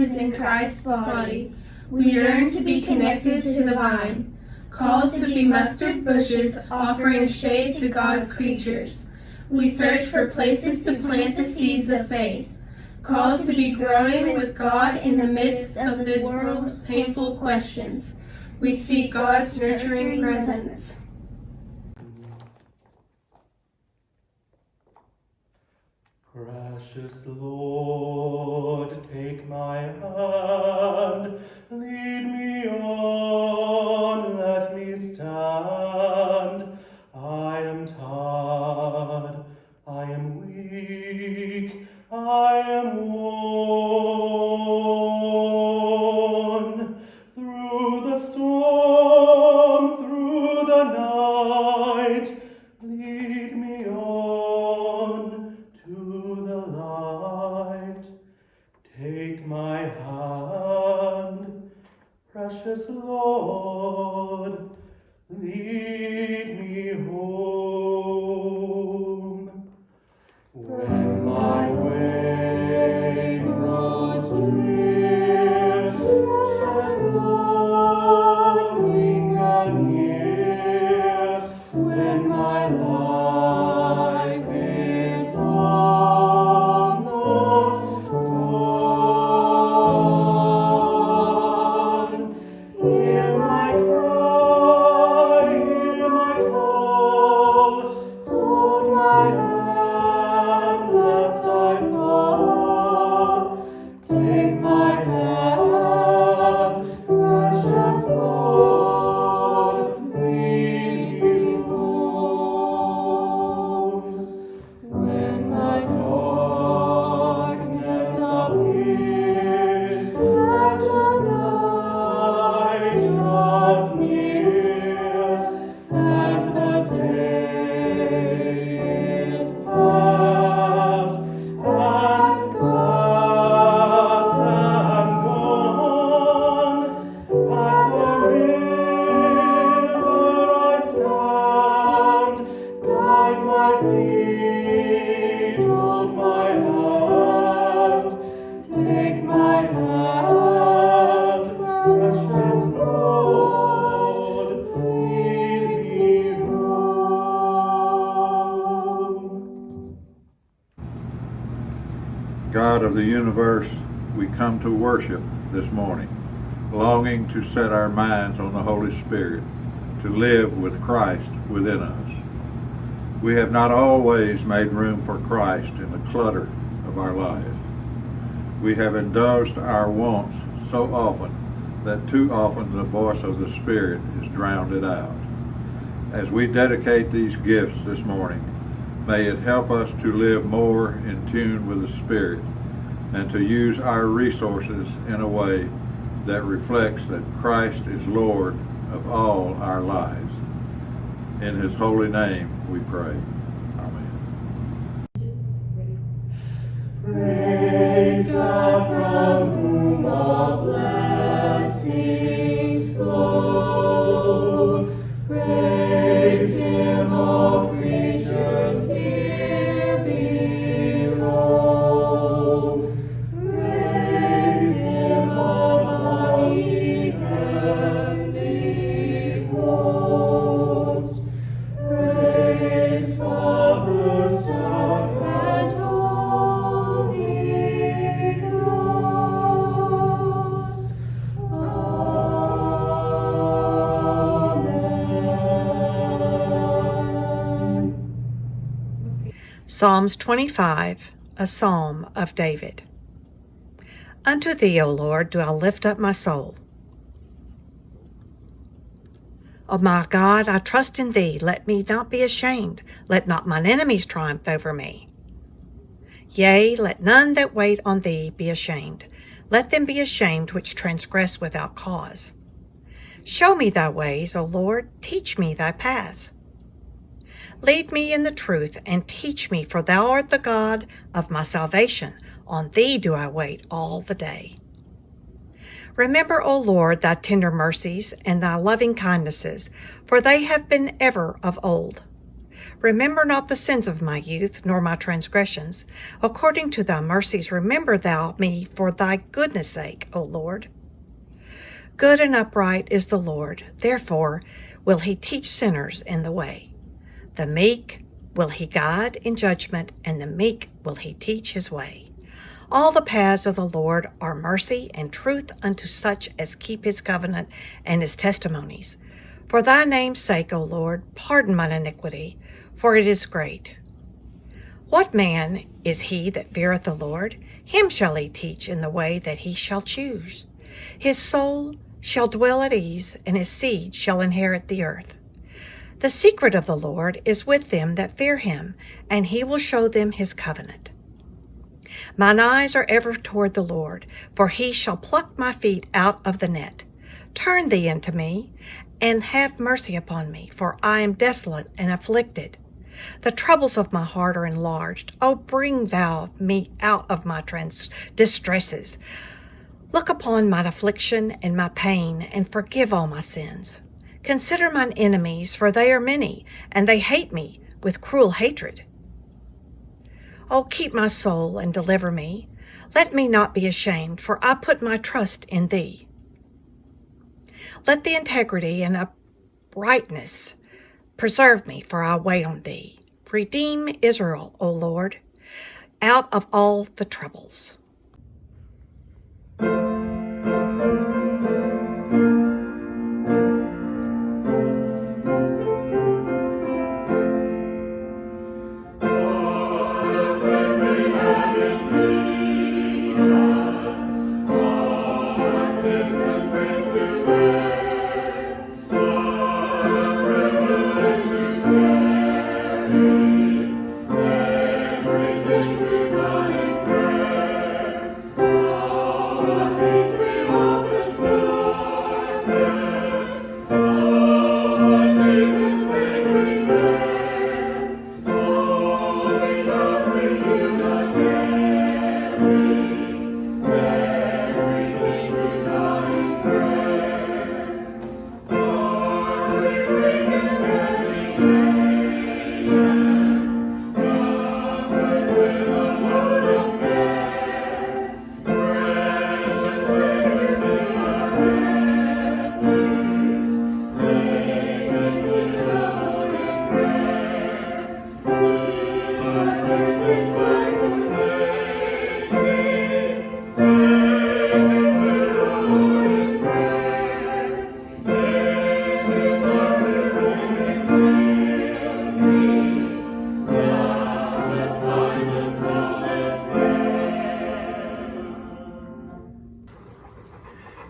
branches in Christ's body. We yearn to be connected to the vine, called to be mustard bushes offering shade to God's creatures. We search for places to plant the seeds of faith, called to be growing with God in the midst of this world's painful questions. We seek God's nurturing presence. Precious Lord, take my hand, lead me on, let me stand. I am tired, I am weak, I am worn. Through the storm, through the night, lead me on to the light. Take my hand, precious Lord, lead me home. When my way grows drear, precious Lord, linger near. When my life is almost done, hear my cry, hear my call, hold my hand lest I fall. Take my hand, precious Lord, lead me home. When my darkness appears and the night draws near, and the day is past and past and gone, at the river I stand. Guide my feet, hold my hand, take my hand, precious Lord, lead me home. God of the universe, we come to worship this morning, longing to set our minds on the Holy Spirit, to live with Christ within us. We have not always made room for Christ in the clutter of our life. We have indulged our wants so often that too often the voice of the Spirit is drowned out. As we dedicate these gifts this morning, may it help us to live more in tune with the Spirit and to use our resources in a way that reflects that Christ is Lord of all our lives. In His holy name we pray. Amen. Praise God from whom all blessings flow. Praise Him, all creatures here below. Praise Him, all mighty heavenly hosts. Praise Father, Son, and Holy Ghost. Amen. Psalms 25, a psalm of David. Unto thee, O Lord, do I lift up my soul. O my God, I trust in thee. Let me not be ashamed. Let not mine enemies triumph over me. Yea, let none that wait on thee be ashamed. Let them be ashamed which transgress without cause. Show me thy ways, O Lord. Teach me thy paths. Lead me in the truth, and teach me, for thou art the God of my salvation. On thee do I wait all the day. Remember, O Lord, thy tender mercies and thy loving kindnesses, for they have been ever of old. Remember not the sins of my youth, nor my transgressions. According to thy mercies remember thou me for thy goodness' sake, O Lord. Good and upright is the Lord, therefore will he teach sinners in the way. The meek will he guide in judgment, and the meek will he teach his way. All the paths of the Lord are mercy and truth unto such as keep his covenant and his testimonies. For thy name's sake, O Lord, pardon mine iniquity, for it is great. What man is he that feareth the Lord? Him shall he teach in the way that he shall choose. His soul shall dwell at ease, and his seed shall inherit the earth. The secret of the Lord is with them that fear him, and he will show them his covenant. Mine eyes are ever toward the Lord, for he shall pluck my feet out of the net. Turn thee unto me, and have mercy upon me, for I am desolate and afflicted. The troubles of my heart are enlarged. O bring thou me out of my distresses. Look upon mine affliction and my pain, and forgive all my sins. Consider mine enemies, for they are many, and they hate me with cruel hatred. O keep my soul and deliver me. Let me not be ashamed, for I put my trust in thee. Let the integrity and uprightness preserve me, for I wait on thee. Redeem Israel, O Lord, out of all the troubles.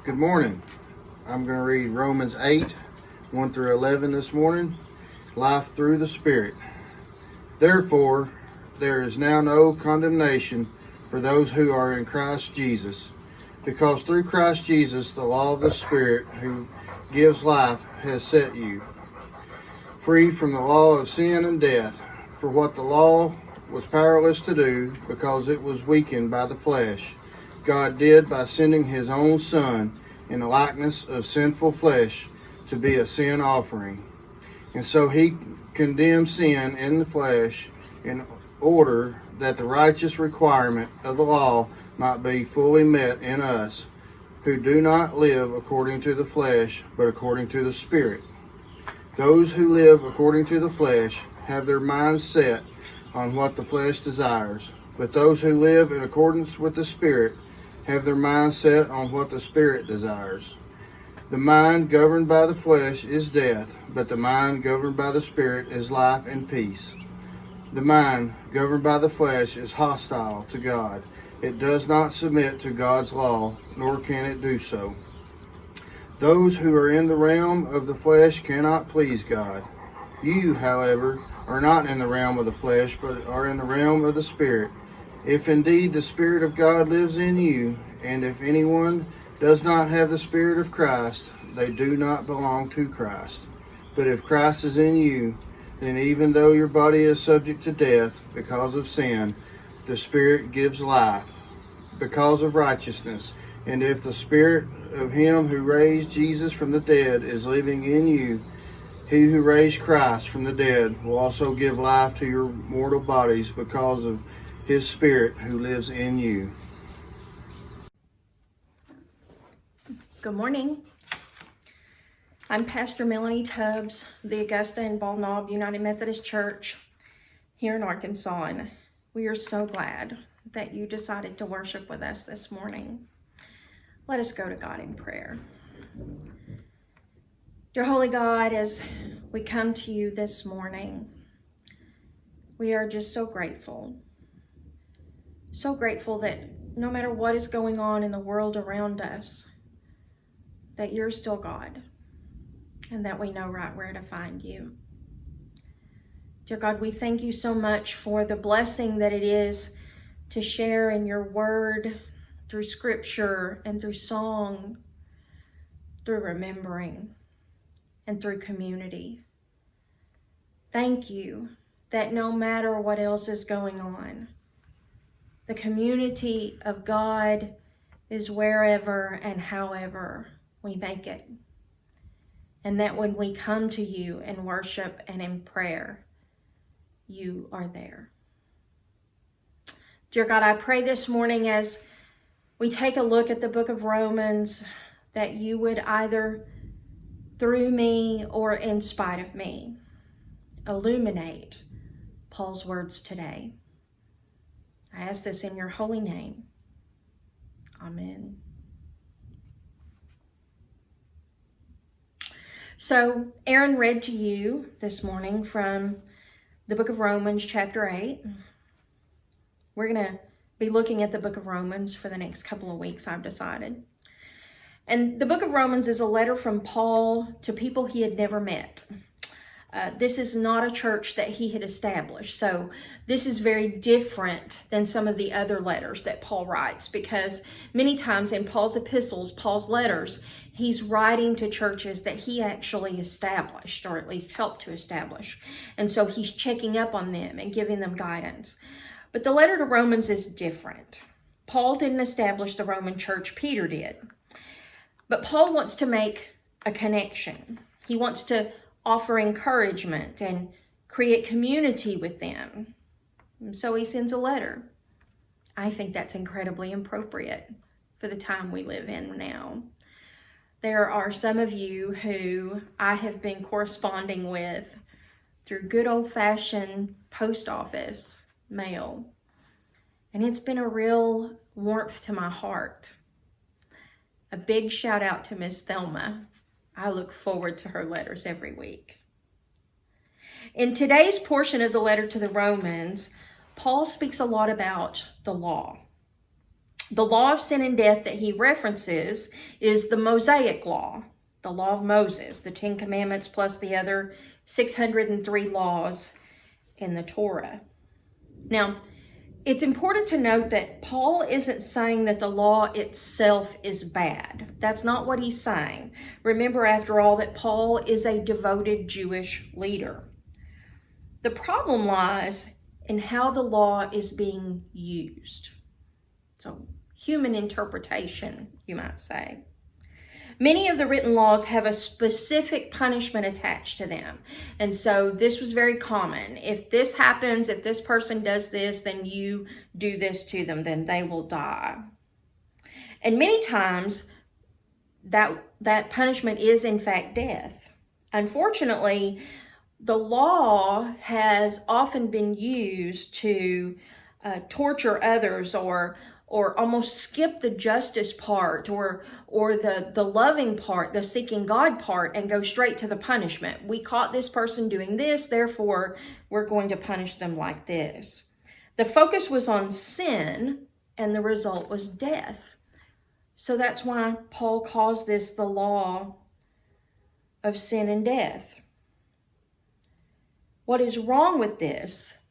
Good morning. I'm going to read Romans 8, 1 through 11 this morning. Life through the Spirit. Therefore, there is now no condemnation for those who are in Christ Jesus, because through Christ Jesus the law of the Spirit who gives life has set you free from the law of sin and death. For what the law was powerless to do, because it was weakened by the flesh, God did by sending his own Son in the likeness of sinful flesh to be a sin offering. And so he condemned sin in the flesh in order that the righteous requirement of the law might be fully met in us, who do not live according to the flesh, but according to the Spirit. Those who live according to the flesh have their minds set on what the flesh desires, but those who live in accordance with the Spirit have their mind set on what the Spirit desires. The mind governed by the flesh is death, but the mind governed by the Spirit is life and peace. The mind governed by the flesh is hostile to God. It does not submit to God's law, nor can it do so. Those who are in the realm of the flesh cannot please God. You, however, are not in the realm of the flesh, but are in the realm of the Spirit. If indeed the Spirit of God lives in you, and if anyone does not have the Spirit of Christ, they do not belong to Christ. But if Christ is in you, then even though your body is subject to death because of sin, the Spirit gives life because of righteousness. And if the Spirit of him who raised Jesus from the dead is living in you, He who raised Christ from the dead will also give life to your mortal bodies because of his Spirit who lives in you. Good morning. I'm Pastor Melanie Tubbs, the Augusta and Bald Knob United Methodist Church here in Arkansas, and we are so glad that you decided to worship with us this morning. Let us go to God in prayer. Dear Holy God, as we come to you this morning, we are just so grateful that no matter what is going on in the world around us, that you're still God, and that we know right where to find you. Dear God, we thank you so much for the blessing that it is to share in your word through scripture and through song, through remembering, and through community. Thank you that no matter what else is going on, the community of God is wherever and however we make it. And that when we come to you in worship and in prayer, you are there. Dear God, I pray this morning as we take a look at the book of Romans, that you would either through me or in spite of me, illuminate Paul's words today. I ask this in your holy name. Amen. So Aaron read to you this morning from the book of Romans, chapter 8. We're going to be looking at the book of Romans for the next couple of weeks, I've decided. And the book of Romans is a letter from Paul to people he had never met. This is not a church that he had established. So this is very different than some of the other letters that Paul writes, because many times in Paul's epistles, Paul's letters, he's writing to churches that he actually established, or at least helped to establish. And so he's checking up on them and giving them guidance. But the letter to Romans is different. Paul didn't establish the Roman church, Peter did. But Paul wants to make a connection. He wants to offer encouragement and create community with them. And so he sends a letter. I think that's incredibly appropriate for the time we live in now. There are some of you who I have been corresponding with through good old-fashioned post office mail. And it's been a real warmth to my heart. A big shout out to Miss Thelma. I look forward to her letters every week. In today's portion of the letter to the Romans, Paul speaks a lot about the law. The law of sin and death that he references is the Mosaic law, the law of Moses, the 10 Commandments plus the other 603 laws in the Torah. Now, it's important to note that Paul isn't saying that the law itself is bad. That's not what he's saying. Remember, after all, that Paul is a devoted Jewish leader. The problem lies in how the law is being used. So, human interpretation, you might say. Many of the written laws have a specific punishment attached to them. And so this was very common. If this happens, if this person does this, then you do this to them, then they will die. And many times that punishment is in fact death. Unfortunately, the law has often been used to torture others or almost skip the justice part or the loving part, the seeking God part, and go straight to the punishment. We caught this person doing this, therefore we're going to punish them like this. The focus was on sin, and the result was death. So that's why Paul calls this the law of sin and death. What is wrong with this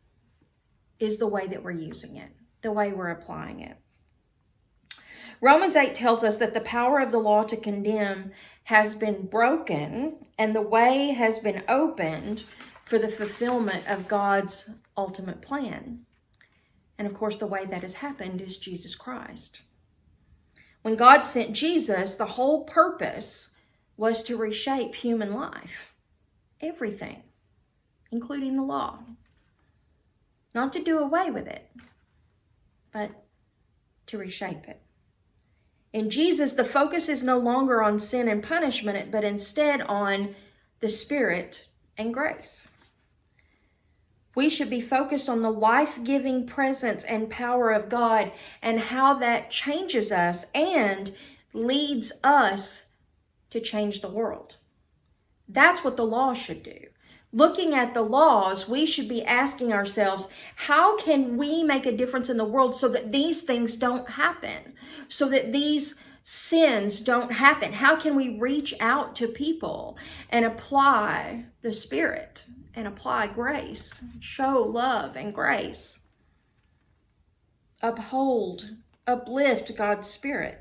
is the way that we're using it, the way we're applying it. Romans 8 tells us that the power of the law to condemn has been broken and the way has been opened for the fulfillment of God's ultimate plan. And of course, the way that has happened is Jesus Christ. When God sent Jesus, the whole purpose was to reshape human life. everything, including the law. Not to do away with it, but to reshape it. In Jesus, the focus is no longer on sin and punishment, but instead on the Spirit and grace. We should be focused on the life-giving presence and power of God and how that changes us and leads us to change the world. That's what the law should do. Looking at the laws, we should be asking ourselves, how can we make a difference in the world so that these things don't happen? So that these sins don't happen? How can we reach out to people and apply the Spirit and apply grace, show love and grace, uphold, uplift God's Spirit?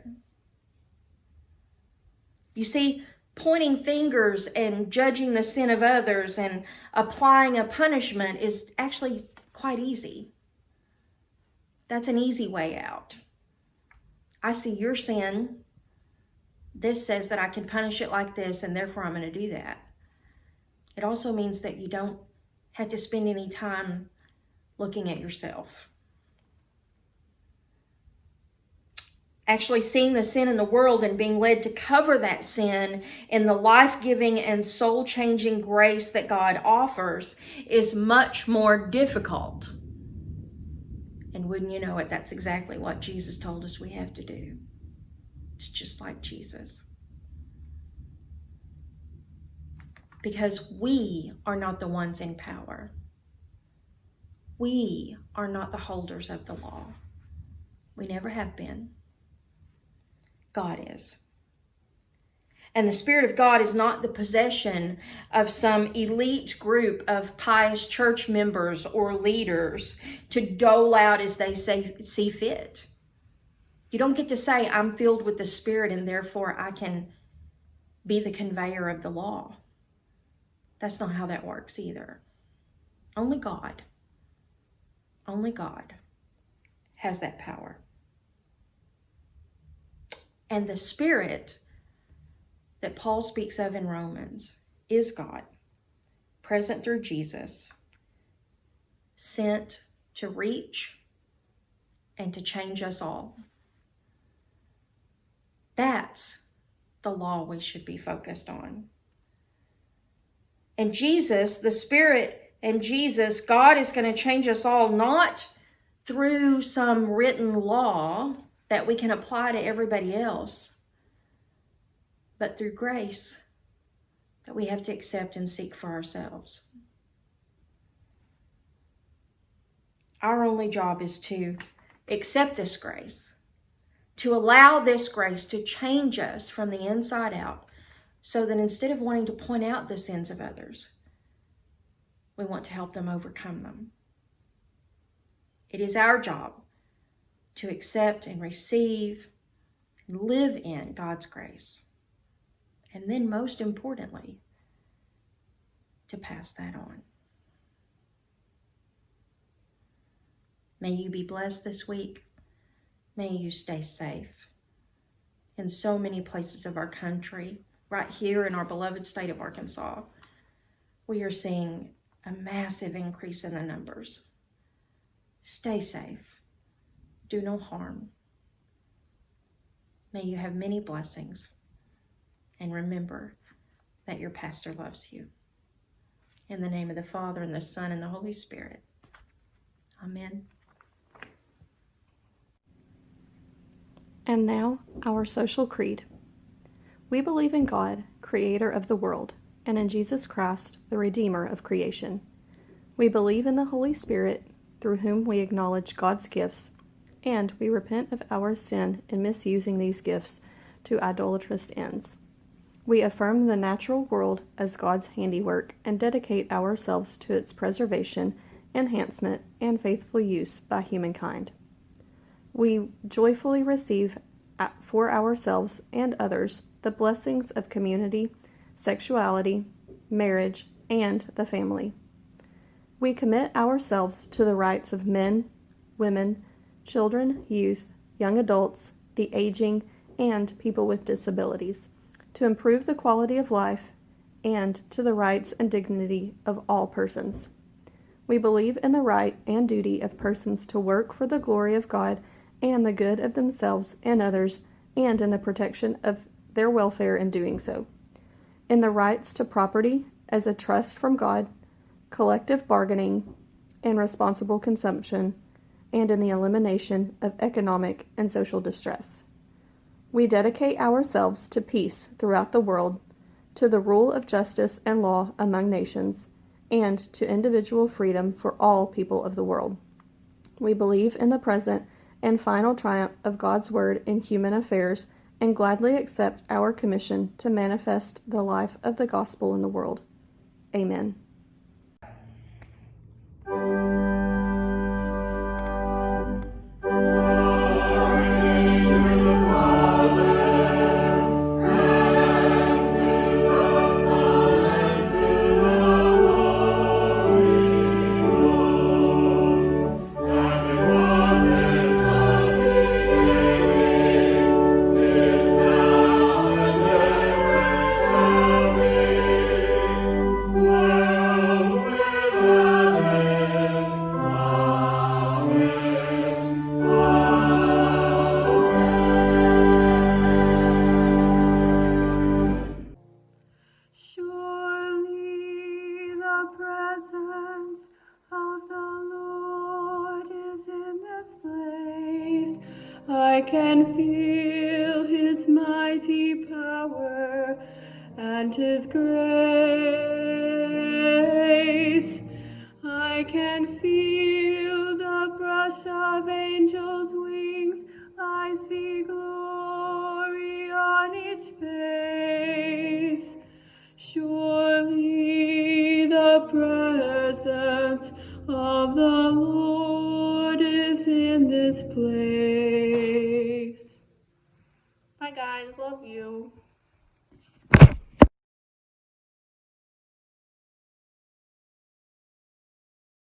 You see, pointing fingers and judging the sin of others and applying a punishment is actually quite easy. That's an easy way out. I see your sin. This says that I can punish it like this, and therefore I'm going to do that. It also means that you don't have to spend any time looking at yourself. Actually seeing the sin in the world and being led to cover that sin in the life-giving and soul-changing grace that God offers is much more difficult. And wouldn't you know it, that's exactly what Jesus told us we have to do. It's just like Jesus. Because we are not the ones in power. We are not the holders of the law. We never have been. God is. And the Spirit of God is not the possession of some elite group of pious church members or leaders to dole out as they see fit. You don't get to say, I'm filled with the Spirit and therefore I can be the conveyor of the law. That's not how that works either. Only God has that power. And the Spirit that Paul speaks of in Romans is God, present through Jesus, sent to reach and to change us all. That's the law we should be focused on. And Jesus, the Spirit and Jesus, God is going to change us all, not through some written law that we can apply to everybody else, but through grace that we have to accept and seek for ourselves. Our only job is to accept this grace, to allow this grace to change us from the inside out, so that instead of wanting to point out the sins of others, we want to help them overcome them. It is our job to accept and receive and live in God's grace. And then most importantly, to pass that on. May you be blessed this week. May you stay safe. In so many places of our country, right here in our beloved state of Arkansas, we are seeing a massive increase in the numbers. Stay safe. Do no harm. May you have many blessings. And remember that your pastor loves you. In the name of the Father, and the Son, and the Holy Spirit. Amen. And now, our social creed. We believe in God, creator of the world, and in Jesus Christ, the Redeemer of creation. We believe in the Holy Spirit, through whom we acknowledge God's gifts, and we repent of our sin in misusing these gifts to idolatrous ends. We affirm the natural world as God's handiwork and dedicate ourselves to its preservation, enhancement, and faithful use by humankind. We joyfully receive for ourselves and others the blessings of community, sexuality, marriage, and the family. We commit ourselves to the rights of men, women, children, youth, young adults, the aging, and people with disabilities, to improve the quality of life and to the rights and dignity of all persons. We believe in the right and duty of persons to work for the glory of God and the good of themselves and others, and in the protection of their welfare in doing so. In the rights to property as a trust from God, collective bargaining, and responsible consumption, and in the elimination of economic and social distress. We dedicate ourselves to peace throughout the world, to the rule of justice and law among nations, and to individual freedom for all people of the world. We believe in the present and final triumph of God's Word in human affairs, and gladly accept our commission to manifest the life of the gospel in the world. Amen. Surely the presence of the Lord is in this place. I can feel His mighty power and His grace. I can feel the brush of angels' wings. I see glory on each face. Surely the presence of the Lord is in this place. Bye guys, love you.